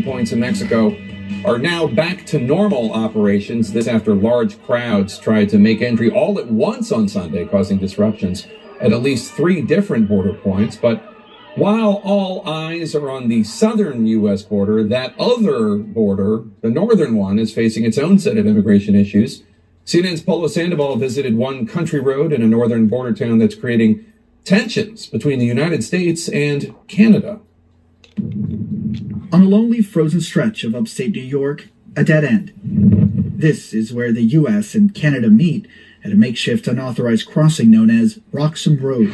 Points in Mexico are now back to normal operations. This after large crowds tried to make entry all at once on Sunday, causing disruptions at least 3 different border points. But while all eyes are on the southern U.S. border, that other border, the northern one, is facing its own set of immigration issues. CNN's Polo Sandoval visited one country road in a northern border town that's creating tensions between the United States and Canada. On a lonely, frozen stretch of upstate New York, a dead end. This is where the U.S. and Canada meet at a makeshift unauthorized crossing known as Roxham Road.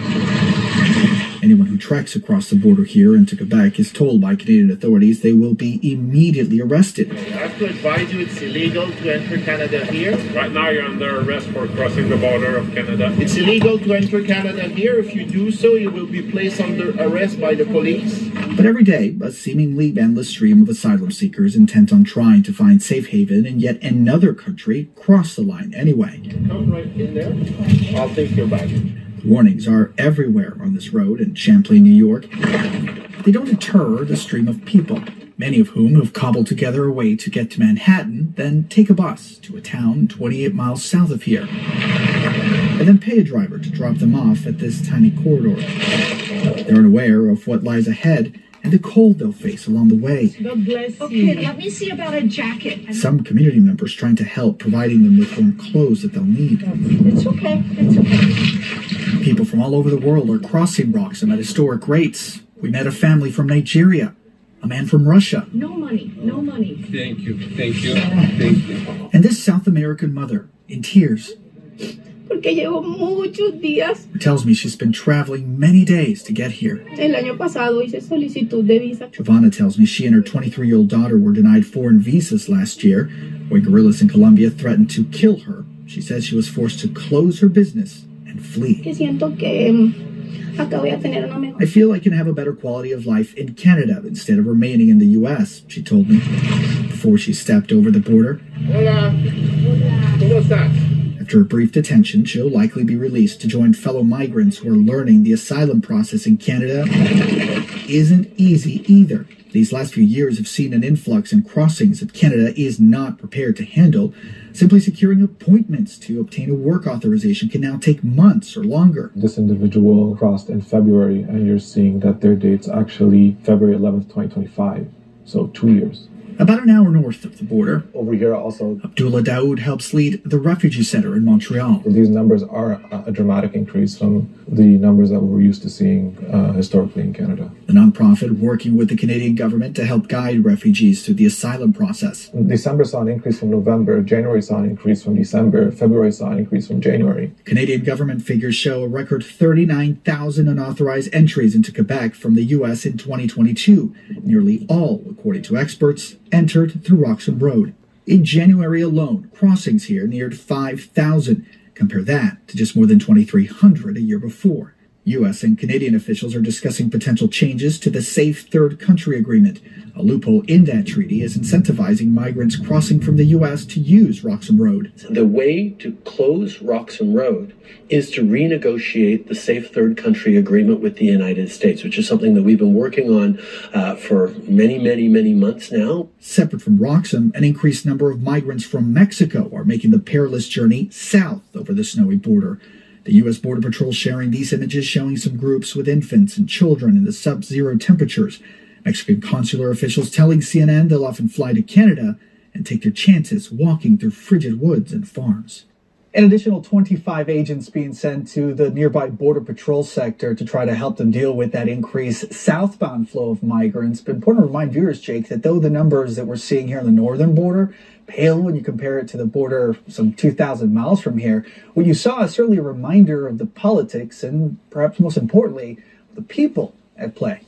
Anyone who treks across the border here into Quebec is told by Canadian authorities they will be immediately arrested. I have to advise you it's illegal to enter Canada here. Right now you're under arrest for crossing the border of Canada. It's illegal to enter Canada here. If you do so, you will be placed under arrest by the police. But every day, a seemingly endless stream of asylum seekers intent on trying to find safe haven in yet another country cross the line anyway. Come right in there. I'll take your bag. Warnings are everywhere on this road in Champlain, New York. They don't deter the stream of people, many of whom have cobbled together a way to get to Manhattan, then take a bus to a town 28 miles south of here, and then pay a driver to drop them off at this tiny corridor. They're unaware of what lies ahead and the cold they'll face along the way. God bless you. Okay, let me see about a jacket. Some community members trying to help, providing them with warm clothes that they'll need. It's okay. It's okay. People from all over the world are crossing Roxham at historic rates. We met a family from Nigeria, a man from Russia. No money. No money. Thank you. Thank you. Thank you. And this South American mother, in tears, Porque llevo muchos días. tells me she's been traveling many days to get here. El año pasado hice solicitud de visa. Giovanna tells me she and her 23-year-old daughter were denied foreign visas last year, when guerrillas in Colombia threatened to kill her. She says she was forced to close her business and flee. Que siento que acá voy a tener una mejor. I feel I can have a better quality of life in Canada instead of remaining in the U.S., she told me, before she stepped over the border. Hola. ¿Cómo estás? After a brief detention, she'll likely be released to join fellow migrants who are learning the asylum process in Canada isn't easy either. These last few years have seen an influx in crossings that Canada is not prepared to handle. Simply securing appointments to obtain a work authorization can now take months or longer. This individual crossed in February, and you're seeing that their date's actually February 11th, 2025. So 2 years. About an hour north of the border, Over here also, Abdullah Daoud helps lead the refugee center in Montreal. these numbers are a dramatic increase from the numbers that we're used to seeing historically in Canada. The nonprofit working with the Canadian government to help guide refugees through the asylum process. December saw an increase from November, January saw an increase from December, February saw an increase from January. Canadian government figures show a record 39,000 unauthorized entries into Quebec from the U.S. in 2022, nearly all, according to experts, entered through Roxham Road. In January alone, crossings here neared 5,000. Compare that to just more than 2,300 a year before. U.S. and Canadian officials are discussing potential changes to the Safe Third Country Agreement. A loophole in that treaty is incentivizing migrants crossing from the U.S. to use Roxham Road. The way to close Roxham Road is to renegotiate the Safe Third Country Agreement with the United States, which is something that we've been working on for many months now. Separate from Roxham, an increased number of migrants from Mexico are making the perilous journey south over the snowy border. The U.S. Border Patrol sharing these images showing some groups with infants and children in the sub-zero temperatures. Mexican consular officials telling CNN they'll often fly to Canada and take their chances walking through frigid woods and farms. An additional 25 agents being sent to the nearby Border Patrol sector to try to help them deal with that increased southbound flow of migrants. But important to remind viewers, Jake, that though the numbers that we're seeing here on the northern border pale when you compare it to the border some 2,000 miles from here, what you saw is certainly a reminder of the politics and perhaps most importantly, the people at play.